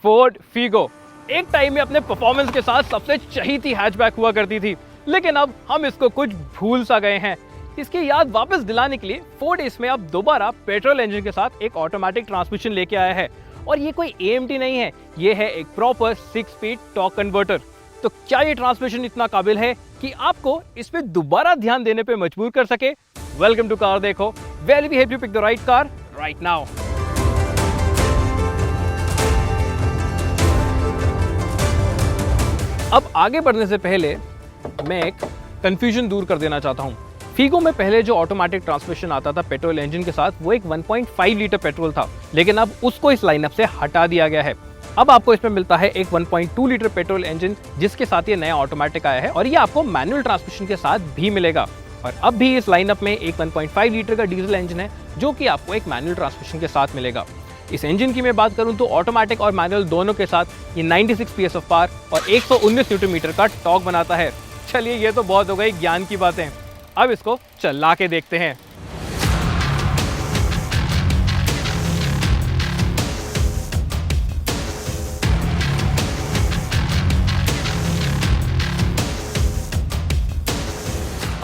Ford Figo एक time में अपने परफॉर्मेंस के साथ सबसे चहीती हैचबैक हुआ करती थी, लेकिन अब हम इसको कुछ भूल सा गए हैं। इसकी याद वापस दिलाने के लिए फोर्ड इसमें अब दोबारा पेट्रोल इंजन के साथ एक ऑटोमेटिक ट्रांसमिशन लेके आया है। और ये कोई AMT नहीं है, ये है एक प्रॉपर 6 स्पीड टॉर्क कन्वर्टर। तो क्या ये ट्रांसमिशन इतना काबिल है कि आपको इस पे दोबारा ध्यान देने पे मजबूर कर सके? Welcome to CarDekho, where we help you pick the right car right now. अब आगे बढ़ने से पहले मैं एक कंफ्यूजन दूर कर देना चाहता हूँ। फीगो में पहले जो ऑटोमेटिक ट्रांसमिशन आता था पेट्रोल इंजन के साथ, वो एक 1.5 लीटर पेट्रोल था, लेकिन अब उसको इस लाइनअप से हटा दिया गया है। अब आपको इसमें मिलता है एक 1.2 लीटर पेट्रोल इंजन, जिसके साथ ये नया ऑटोमेटिक आया है और ये आपको मैनुअल ट्रांसमिशन के साथ भी मिलेगा। और अब भी इस लाइनअप में एक 1.5 लीटर का डीजल इंजन है, जो कि आपको एक मैनुअल ट्रांसमिशन के साथ मिलेगा। इस इंजन की मैं बात करूं तो ऑटोमेटिक और मैनुअल दोनों के साथ ये 96 PS ऑफ पावर और 119 न्यूटन मीटर का टॉर्क बनाता है। चलिए, ये तो बहुत हो गई ज्ञान की बातें, अब इसको चला के देखते हैं।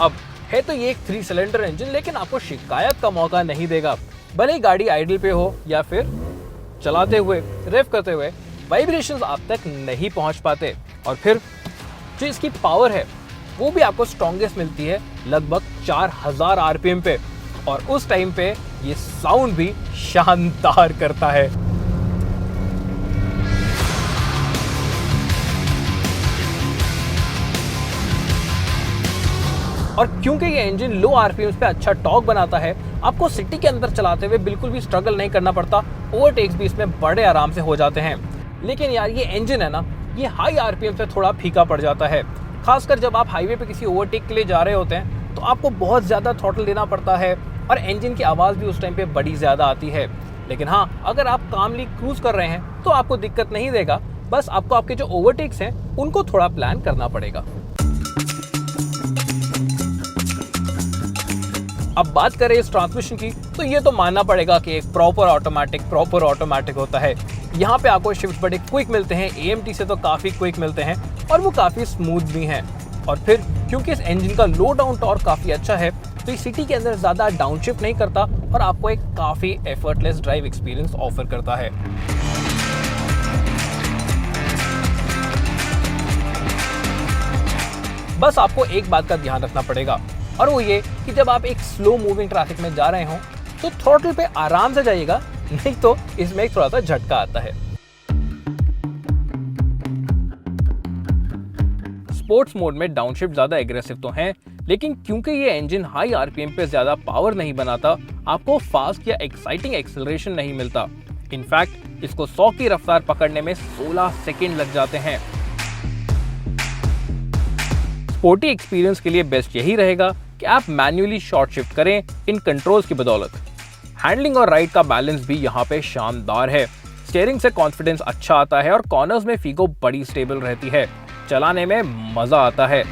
अब है तो ये एक 3 सिलेंडर इंजन, लेकिन आपको शिकायत का मौका नहीं देगा। भले ही गाड़ी आइडल पे हो या फिर चलाते हुए रेव करते हुए, वाइब्रेशंस आप तक नहीं पहुंच पाते। और फिर जो इसकी पावर है वो भी आपको स्ट्रॉन्गेस्ट मिलती है लगभग 4000 RPM पे, और उस टाइम पे ये साउंड भी शानदार करता है। और क्योंकि ये इंजन लो RPM पे अच्छा टॉर्क बनाता है, आपको सिटी के अंदर चलाते हुए बिल्कुल भी स्ट्रगल नहीं करना पड़ता। ओवरटेक्स भी इसमें बड़े आराम से हो जाते हैं। लेकिन यार, ये इंजन है ना, ये हाई RPM से थोड़ा फीका पड़ जाता है। खासकर जब आप हाईवे पे किसी ओवरटेक के लिए जा रहे होते हैं तो आपको बहुत ज़्यादा थ्रॉटल देना पड़ता है और इंजन की आवाज़ भी उस टाइम पे बड़ी ज़्यादा आती है। लेकिन हाँ, अगर आप कामली क्रूज कर रहे हैं तो आपको दिक्कत नहीं देगा। बस आपको आपके जो ओवरटेक्स हैं उनको थोड़ा प्लान करना पड़ेगा। अब बात करें इस ट्रांसमिशन की, तो ये तो मानना पड़ेगा कि एक प्रॉपर ऑटोमेटिक होता है। यहाँ पे आपको शिफ्ट बड़े क्विक मिलते हैं, AMT से तो काफ़ी क्विक मिलते हैं और वो काफ़ी स्मूथ भी हैं। और फिर क्योंकि इस इंजन का लो डाउन टॉर्क काफ़ी अच्छा है, तो ये सिटी के अंदर ज़्यादा डाउन शिफ्ट नहीं करता और आपको एक काफ़ी एफर्टलेस ड्राइव एक्सपीरियंस ऑफर करता है। बस आपको एक बात का ध्यान रखना पड़ेगा, और वो ये कि जब आप एक स्लो मूविंग ट्रैफिक में जा रहे हो तो थ्रॉटल पे आराम से जाइएगा, नहीं तो इसमें एक थोड़ा सा झटका आता है। स्पोर्ट्स मोड में डाउनशिफ्ट ज्यादा एग्रेसिव तो हैं, लेकिन क्योंकि ये इंजन हाई RPM पे ज्यादा पावर नहीं बनाता, आपको फास्ट या एक्साइटिंग एक्सेलरेशन नहीं मिलता। इनफैक्ट इसको 100 की रफ्तार पकड़ने में 16 सेकंड लग जाते हैं। स्पोर्टी एक्सपीरियंस के लिए बेस्ट यही रहेगा कि आप मैन्युअली शॉर्ट शिफ्ट करें इन कंट्रोल्स की बदौलत। हैंडलिंग और राइड का बैलेंस भी यहाँ पे शानदार है। स्टीयरिंग से कॉन्फिडेंस अच्छा आता है और कॉर्नर्स में फीगो बड़ी स्टेबल रहती है, चलाने में मजा आता है।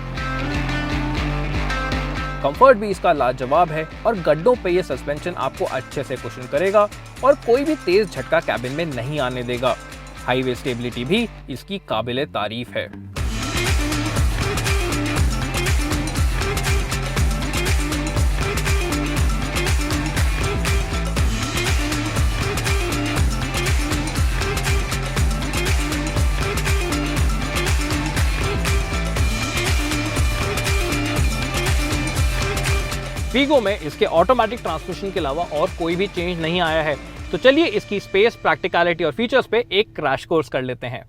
कंफर्ट भी इसका लाजवाब है और गड्ढों पे ये सस्पेंशन आपको अच्छे से कुशन करेगा और कोई भी तेज झटका कैबिन में नहीं आने देगा। हाईवे स्टेबिलिटी भी इसकी काबिले तारीफ है। फीगो में इसके ऑटोमेटिक ट्रांसमिशन के अलावा और कोई भी चेंज नहीं आया है। तो चलिए इसकी स्पेस, प्रैक्टिकलिटी और फीचर्स पे एक क्रैश कोर्स कर लेते हैं।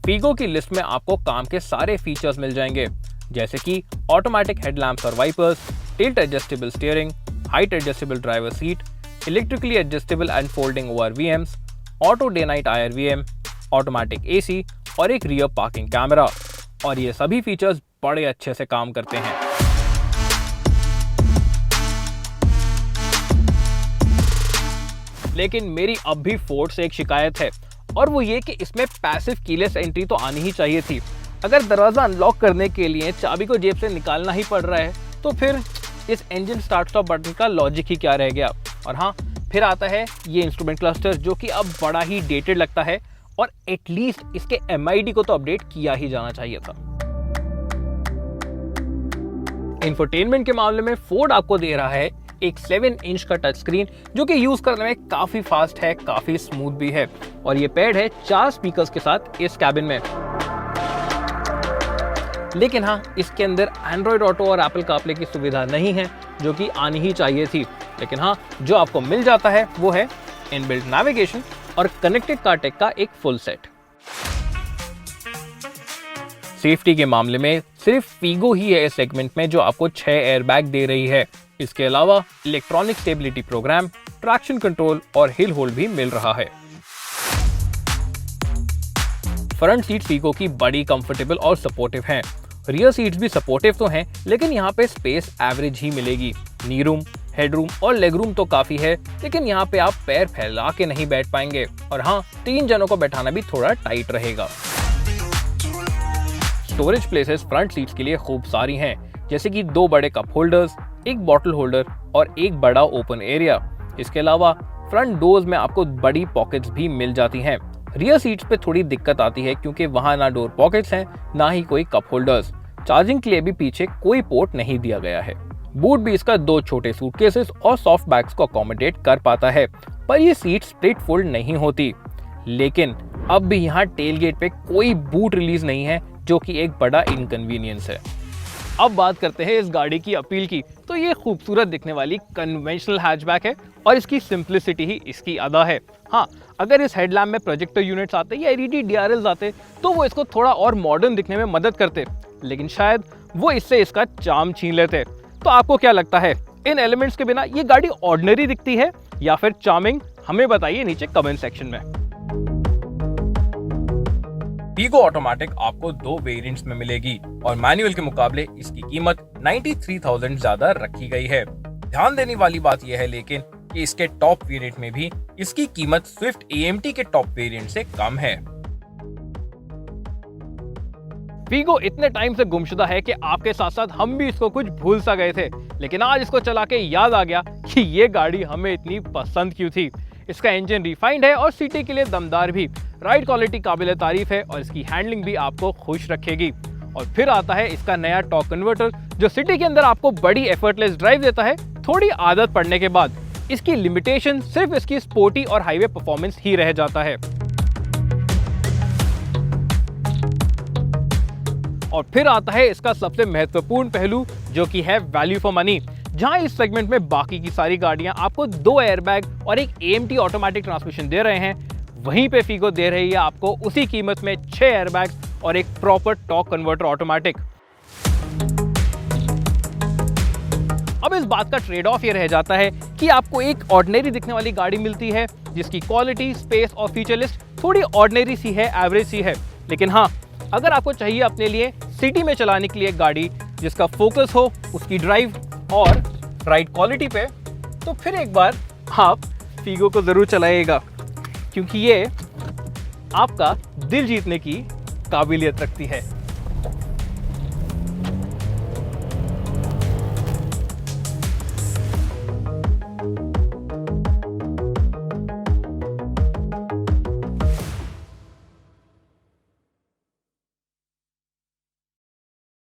फीगो की लिस्ट में आपको काम के सारे फीचर्स मिल जाएंगे, जैसे कि ऑटोमेटिक हेडलैम्प्स और wipers, tilt adjustable steering, height adjustable driver seat, electrically adjustable and folding ORVMs, auto day night IRVM, automatic AC और एक रियर पार्किंग कैमरा। और ये सभी फीचर्स बड़े अच्छे से काम करते हैं। लेकिन मेरी अब भी फोर्ड से एक शिकायत है, और वो ये कि इसमें पैसिव कीलेस एंट्री तो आनी ही चाहिए थी। अगर दरवाजा अनलॉक करने के लिए चाबी को जेब से निकालना ही पड़ रहा है, तो फिर इस इंजन स्टार्ट स्टॉप बटन का लॉजिक ही क्या रह गया। और हाँ, फिर आता है ये इंस्ट्रूमेंट क्लस्टर जो कि अब बड़ा ही डेटेड लगता है और एटलीस्ट इसके MID को तो अपडेट किया ही जाना चाहिए था। इंफोटेनमेंट के मामले में फोर्ड आपको दे रहा है एक 7 इंच का टच स्क्रीन जो कि यूज करने में काफी फास्ट है, काफी स्मूथ भी है और ये पेड है 4 स्पीकर्स के साथ इस कैबिन में। लेकिन हाँ, इसके अंदर एंड्रॉयड ऑटो और एप्पल कारप्ले की सुविधा नहीं है जो कि आनी ही चाहिए थी। लेकिन हाँ, जो आपको मिल जाता है वो है इनबिल्ट नेविगेशन और कनेक्टेड कार टेक का एक फुल सेट। सेफ्टी के मामले में सिर्फ फीगो ही है इस सेगमेंट में जो आपको 6 एयरबैग दे रही है। इसके अलावा electronic stability programme, traction control और हिल होल्ड भी मिल रहा है। फ्रंट सीट फीगो की बड़ी कंफर्टेबल और सपोर्टिव हैं। रियर सीट्स भी सपोर्टिव तो हैं, लेकिन यहाँ पे स्पेस एवरेज ही मिलेगी। नी रूम, हेडरूम और लेग रूम तो काफी है, लेकिन यहाँ पे आप पैर फैला के नहीं बैठ पाएंगे और हाँ, 3 जनों को बैठाना भी थोड़ा टाइट रहेगा। स्टोरेज प्लेसेस फ्रंट सीट्स के लिए खूब सारी हैं, जैसे कि 2 बड़े कप होल्डर्स, एक बॉटल होल्डर और एक बड़ा ओपन एरिया। इसके अलावा फ्रंट डोर्स में आपको बड़ी पॉकेट्स भी मिल जाती हैं। रियर सीट्स पे थोड़ी दिक्कत आती है क्योंकि वहां ना डोर पॉकेट्स हैं, ना ही कोई कप होल्डर्स। चार्जिंग के लिए भी पीछे कोई पोर्ट नहीं दिया गया है। बूट भी इसका 2 छोटे सूटकेसेस और सॉफ्ट बैग्स को अकोमोडेट कर पाता है, पर ये सीट स्प्लिट फोल्ड नहीं होती। लेकिन अब भी यहाँ टेलगेट पे कोई बूट रिलीज नहीं है जो कि एक बड़ा इनकन्वीनियंस है। अब बात करते हैं इस गाड़ी की अपील की, तो ये खूबसूरत दिखने वाली कन्वेंशनल हैचबैक है और इसकी सिंप्लिसिटी ही इसकी अदा है। हाँ, अगर इस हेडलैम्प में प्रोजेक्टर यूनिट्स आते या LED DRLs आते तो वो इसको थोड़ा और मॉडर्न दिखने में मदद करते, लेकिन शायद वो इससे इसका चार्म छीन लेते। तो आपको क्या लगता है, इन एलिमेंट्स के बिना ये गाड़ी ऑर्डिनरी दिखती है या फिर चार्मिंग? हमें बताइए नीचे कमेंट सेक्शन में। फीगो ऑटोमेटिक आपको 2 वेरिएंट्स में मिलेगी और मैनुअल के मुकाबले इसकी कीमत 93,000 ज्यादा रखी गई है। ध्यान देने वाली बात यह है लेकिन कि इसके टॉप वेरिएंट में भी इसकी कीमत स्विफ्ट AMT के टॉप वेरिएंट से कम है। फीगो इतने टाइम से गुमशुदा है कि आपके साथ साथ हम भी इसको कुछ भूल सा गए थे, लेकिन आज इसको चला के याद आ गया कि ये गाड़ी हमें इतनी पसंद क्यों थी। इसका इंजन रिफाइंड है और सिटी के लिए दमदार भी। राइड क्वालिटी काबिले तारीफ है और इसकी हैंडलिंग भी आपको खुश रखेगी। और फिर आता है इसका नया टॉर्क कन्वर्टर जो सिटी के अंदर आपको बड़ी एफर्टलेस ड्राइव देता है थोड़ी आदत पड़ने के बाद। इसकी लिमिटेशन सिर्फ इसकी स्पोर्टी और हाईवे परफॉर्मेंस ही रह जाता है। और फिर आता है इसका सबसे महत्वपूर्ण पहलू जो कि है वैल्यू फॉर मनी। जहां इस सेगमेंट में बाकी की सारी गाड़ियां आपको 2 एयरबैग और एक AMT ऑटोमेटिक ट्रांसमिशन दे रहे हैं, वहीं पे फीगो दे रही है आपको उसी कीमत में 6 एयरबैग और एक प्रॉपर टॉर्क कन्वर्टर ऑटोमेटिक। अब इस बात का ट्रेड ऑफ ये रह जाता है कि आपको एक ऑर्डिनरी दिखने वाली गाड़ी मिलती है जिसकी क्वालिटी, स्पेस और फीचर लिस्ट थोड़ी ऑर्डिनरी सी है, एवरेज सी है। लेकिन हाँ, अगर आपको चाहिए अपने लिए सिटी में चलाने के लिए एक गाड़ी जिसका फोकस हो उसकी ड्राइव और राइड क्वालिटी पे, तो फिर एक बार आप फीगो को जरूर चलाइएगा क्योंकि ये आपका दिल जीतने की काबिलियत रखती है।